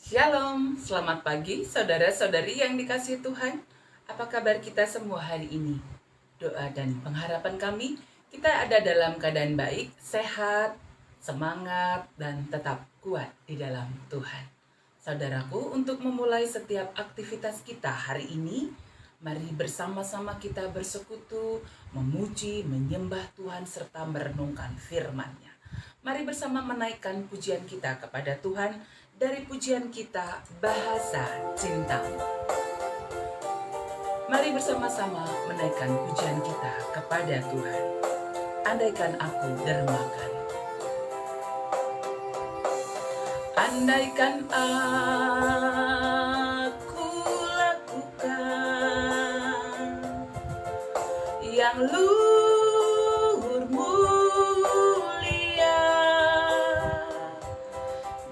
Shalom, selamat pagi saudara-saudari yang dikasihi Tuhan. Apa kabar kita semua hari ini? Doa dan pengharapan kami, kita ada dalam keadaan baik, sehat, semangat, dan tetap kuat di dalam Tuhan. Saudaraku, untuk memulai setiap aktivitas kita hari ini, mari bersama-sama kita bersekutu, memuji, menyembah Tuhan, serta merenungkan firman-Nya. Mari bersama menaikkan pujian kita kepada Tuhan dari pujian kita Bahasa Cintamu. Mari bersama-sama menaikkan pujian kita kepada Tuhan. Andaikan aku dermakan. Andaikan aku lakukan yang luhur mulia,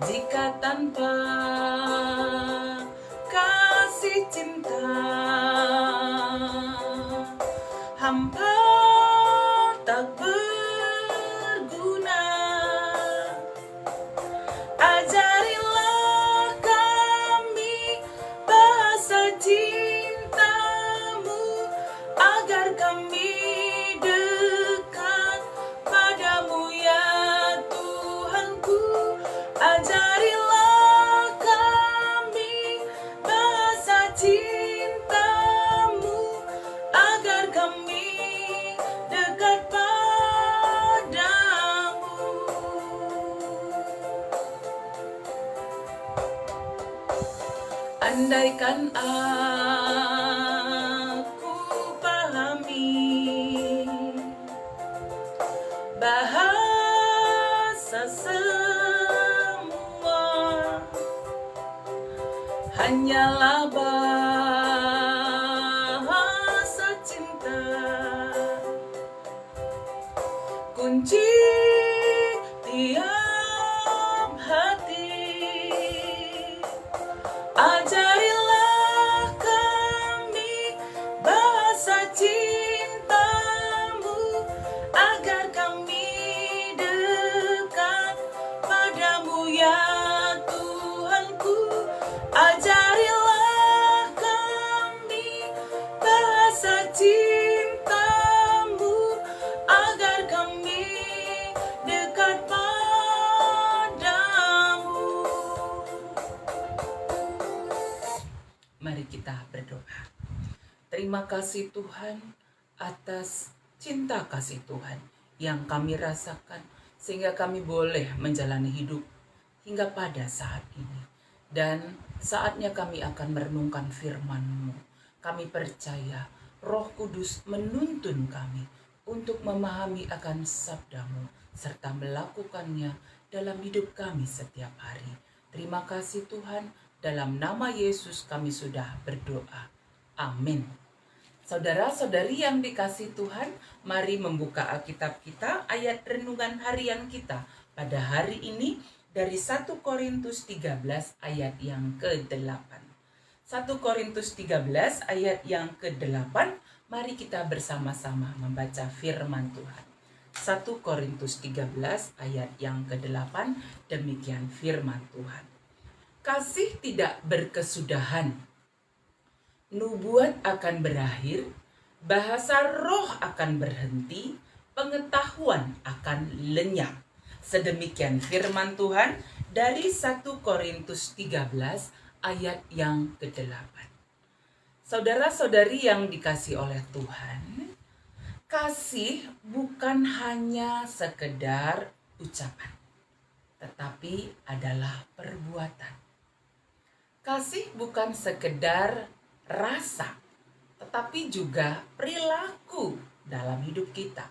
jika tanpa kasih cinta hampa tak berguna. Ajarilah kami bahasa cintamu, agar kami dekat padamu ya Tuhanku. Ajarilah kami bahasa cintamu, agar kami dekat padamu. Andaikan aku pahami bahasa semua, hanyalah bahasa cinta, kunci tiap hati. Ajarilah kami bahasa cintamu, agar kami dekat padamu ya Tuhanku. Ajarilah kami bahasa cintamu, agar kami dekat padamu. Mari kita berdoa. Terima kasih Tuhan atas cinta kasih Tuhan yang kami rasakan, sehingga kami boleh menjalani hidup hingga pada saat ini. Dan saatnya kami akan merenungkan firman-Mu. Kami percaya Roh Kudus menuntun kami untuk memahami akan sabda-Mu serta melakukannya dalam hidup kami setiap hari. Terima kasih Tuhan, dalam nama Yesus kami sudah berdoa. Amin. Saudara-saudari yang dikasihi Tuhan, mari membuka Alkitab kita, ayat renungan harian kita pada hari ini dari 1 Korintus 13 ayat yang ke-8. 1 Korintus 13 ayat yang ke-8, mari kita bersama-sama membaca firman Tuhan. 1 Korintus 13 ayat yang ke-8, demikian firman Tuhan. Kasih tidak berkesudahan, nubuat akan berakhir, bahasa roh akan berhenti, pengetahuan akan lenyap. Sedemikian firman Tuhan dari 1 Korintus 13 ayat yang ke-8. Saudara-saudari yang dikasihi oleh Tuhan, kasih bukan hanya sekedar ucapan, tetapi adalah perbuatan. Kasih bukan sekedar rasa, tetapi juga perilaku dalam hidup kita.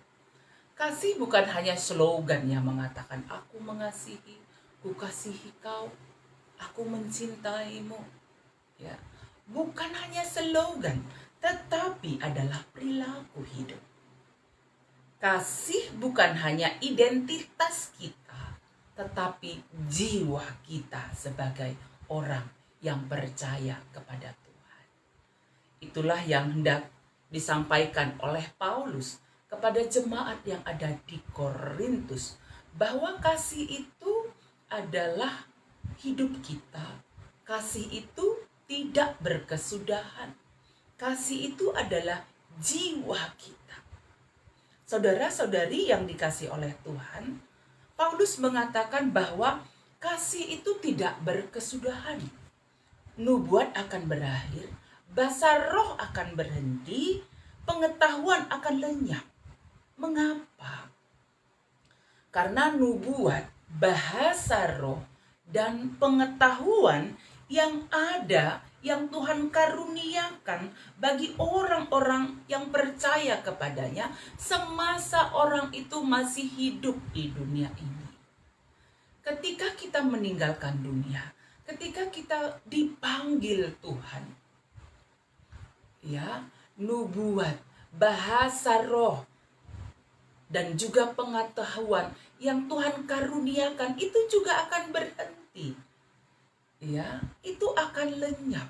Kasih bukan hanya slogan yang mengatakan aku mengasihi, ku kasihi kau, aku mencintaimu. Ya, bukan hanya slogan, tetapi adalah perilaku hidup. Kasih bukan hanya identitas kita, tetapi jiwa kita sebagai orang yang percaya kepada Tuhan. Itulah yang hendak disampaikan oleh Paulus kepada jemaat yang ada di Korintus, bahwa kasih itu adalah hidup kita, Kasih itu tidak berkesudahan. Kasih itu adalah jiwa kita. Saudara-saudari yang dikasihi oleh Tuhan, Paulus mengatakan bahwa kasih itu tidak berkesudahan. Nubuat akan berakhir, bahasa roh akan berhenti, pengetahuan akan lenyap. Mengapa? Karena nubuat, bahasa roh, dan pengetahuan yang ada, yang Tuhan karuniakan bagi orang-orang yang percaya kepadanya semasa orang itu masih hidup di dunia ini. Ketika kita meninggalkan dunia, ketika kita dipanggil Tuhan, ya, nubuat, bahasa roh, dan juga pengetahuan yang Tuhan karuniakan itu juga akan berhenti. Ya, itu akan lenyap.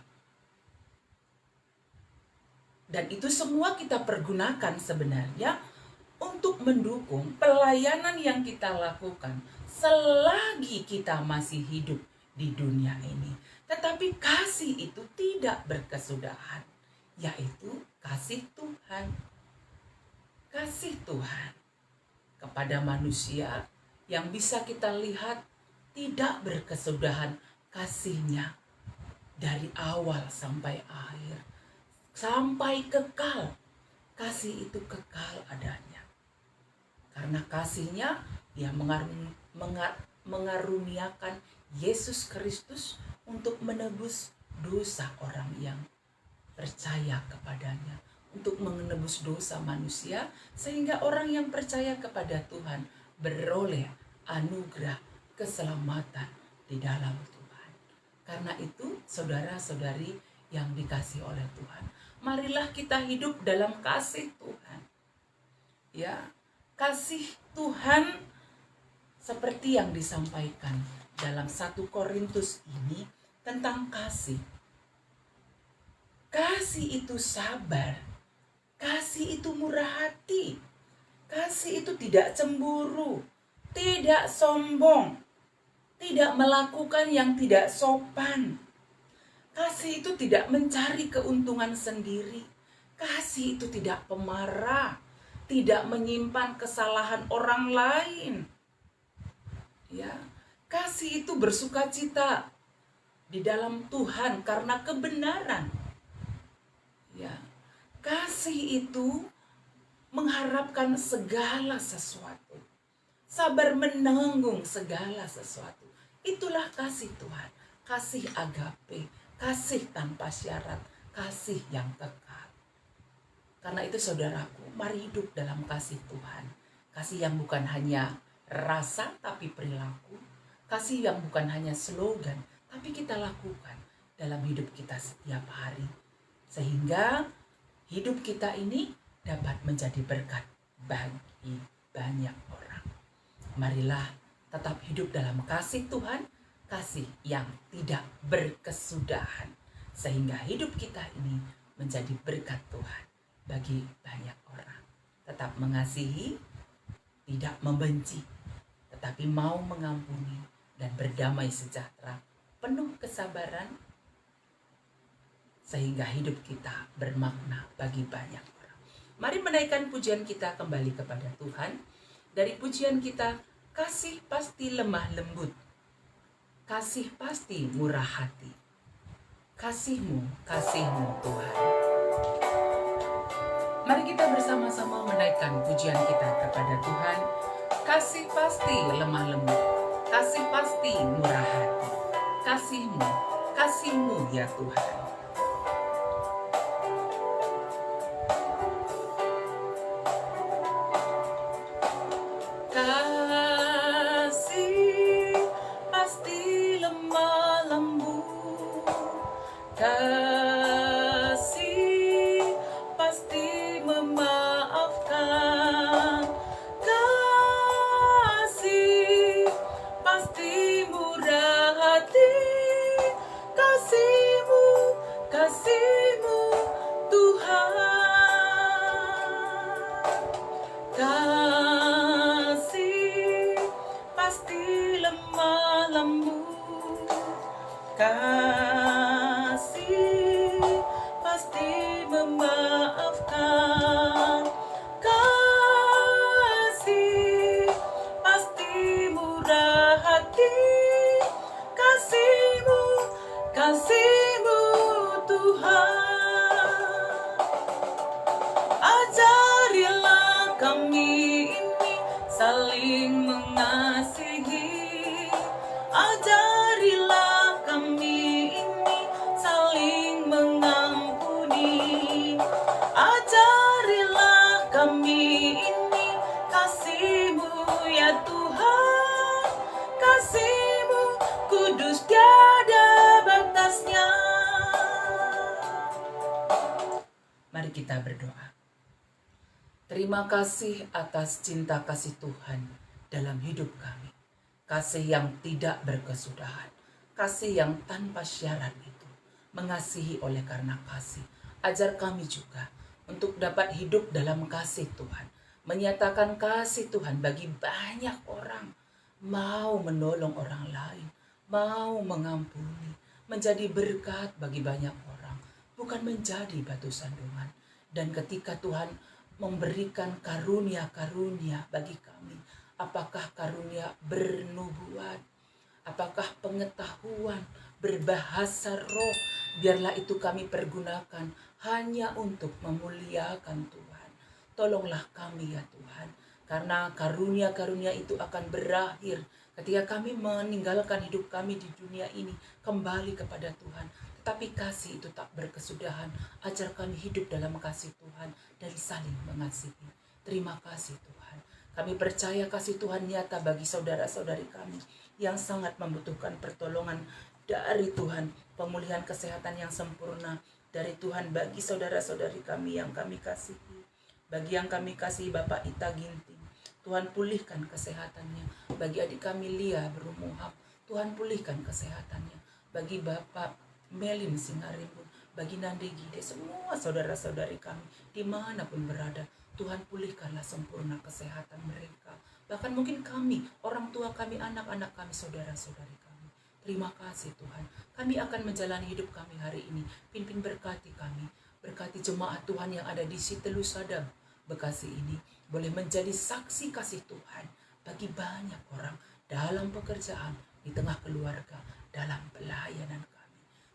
Dan itu semua kita pergunakan sebenarnya untuk mendukung pelayanan yang kita lakukan selagi kita masih hidup di dunia ini. Tetapi kasih itu tidak berkesudahan, yaitu kasih Tuhan. Kasih Tuhan kepada manusia yang bisa kita lihat tidak berkesudahan kasihnya dari awal sampai akhir, sampai kekal. Kasih itu kekal adanya. Karena kasihnya dia mengaruniakan Yesus Kristus untuk menebus dosa orang yang percaya kepadanya, untuk menebus dosa manusia, sehingga orang yang percaya kepada Tuhan beroleh anugerah keselamatan di dalam Tuhan. Karena itu, saudara-saudari yang dikasihi oleh Tuhan, marilah kita hidup dalam kasih Tuhan. Ya, kasih Tuhan seperti yang disampaikan dalam 1 Korintus ini tentang kasih. Kasih itu sabar. Kasih itu murah hati. Kasih itu tidak cemburu, tidak sombong, tidak melakukan yang tidak sopan. Kasih itu tidak mencari keuntungan sendiri. Kasih itu tidak pemarah, tidak menyimpan kesalahan orang lain. Ya, kasih itu bersukacita di dalam Tuhan karena kebenaran. Ya, kasih itu mengharapkan segala sesuatu. Sabar menanggung segala sesuatu. Itulah kasih Tuhan. Kasih agape, kasih tanpa syarat, kasih yang kekal. Karena itu saudaraku, mari hidup dalam kasih Tuhan. Kasih yang bukan hanya rasa tapi perilaku. Kasih yang bukan hanya slogan tapi kita lakukan dalam hidup kita setiap hari. Sehingga hidup kita ini dapat menjadi berkat bagi banyak orang. Marilah tetap hidup dalam kasih Tuhan, kasih yang tidak berkesudahan, sehingga hidup kita ini menjadi berkat Tuhan bagi banyak orang. Tetap mengasihi, tidak membenci, tetapi mau mengampuni dan berdamai sejahtera, penuh kesabaran, sehingga hidup kita bermakna bagi banyak orang. Mari menaikkan pujian kita kembali kepada Tuhan. Dari pujian kita, kasih pasti lemah lembut, kasih pasti murah hati. Kasih-Mu, kasih-Mu Tuhan. Mari kita bersama-sama menaikkan pujian kita kepada Tuhan. Kasih pasti lemah lembut, kasih pasti murah hati. Kasih-Mu, kasih-Mu ya Tuhan. Kasih pasti lemah lembut, kasih pasti memaafkan, kasih pasti murah hati. Kasih-Mu, kasih-Mu Tuhan. Kasih pasti lemah lembut, kita berdoa. Terima kasih atas cinta kasih Tuhan dalam hidup kami. Kasih yang tidak berkesudahan. Kasih yang tanpa syarat itu. Mengasihi oleh karena kasih. Ajar kami juga untuk dapat hidup dalam kasih Tuhan. Menyatakan kasih Tuhan bagi banyak orang. Mau menolong orang lain. Mau mengampuni. Menjadi berkat bagi banyak orang. Bukan menjadi batu sandungan. Dan ketika Tuhan memberikan karunia-karunia bagi kami, apakah karunia bernubuat, apakah pengetahuan, berbahasa roh, biarlah itu kami pergunakan hanya untuk memuliakan Tuhan. Tolonglah kami ya Tuhan, karena karunia-karunia itu akan berakhir ketika kami meninggalkan hidup kami di dunia ini kembali kepada Tuhan. Tetapi kasih itu tak berkesudahan. Ajar kami hidup dalam kasih Tuhan dan saling mengasihi. Terima kasih Tuhan. Kami percaya kasih Tuhan nyata bagi saudara-saudari kami yang sangat membutuhkan pertolongan dari Tuhan. Pemulihan kesehatan yang sempurna dari Tuhan bagi saudara-saudari kami yang kami kasihi. Bagi yang kami kasihi Bapak Ita Ginting, Tuhan pulihkan kesehatannya. Bagi adik kami Lia Berumuhap, Tuhan pulihkan kesehatannya. Bagi Bapak Melin Singarimbun, bagi Nande Gide, semua saudara-saudari kami dimanapun berada, Tuhan pulihkanlah sempurna kesehatan mereka. Bahkan mungkin kami, orang tua kami, anak-anak kami, saudara-saudari kami. Terima kasih Tuhan. Kami akan menjalani hidup kami hari ini. Pimpin berkati kami. Berkati jemaat Tuhan yang ada di Sitelu Sadang, Bekasi ini. Boleh menjadi saksi kasih Tuhan bagi banyak orang dalam pekerjaan, di tengah keluarga, dalam pelayanan kami.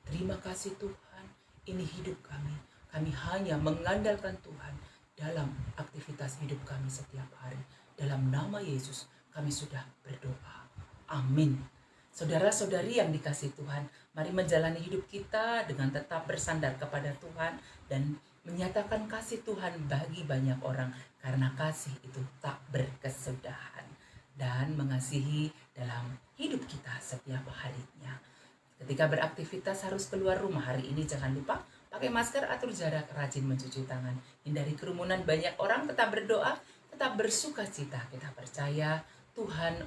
Terima kasih Tuhan, ini hidup kami. Kami hanya mengandalkan Tuhan dalam aktivitas hidup kami setiap hari. Dalam nama Yesus kami sudah berdoa. Amin. Saudara-saudari yang dikasihi Tuhan, mari menjalani hidup kita dengan tetap bersandar kepada Tuhan dan menyatakan kasih Tuhan bagi banyak orang, karena kasih itu tak berkesudahan, dan mengasihi dalam hidup kita setiap harinya. Ketika beraktivitas harus keluar rumah hari ini, jangan lupa pakai masker, atur jarak, rajin mencuci tangan, hindari kerumunan banyak orang, tetap berdoa, tetap bersuka cita. Kita percaya Tuhan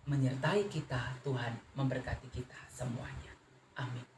menyertai kita, Tuhan memberkati kita semuanya. Amin.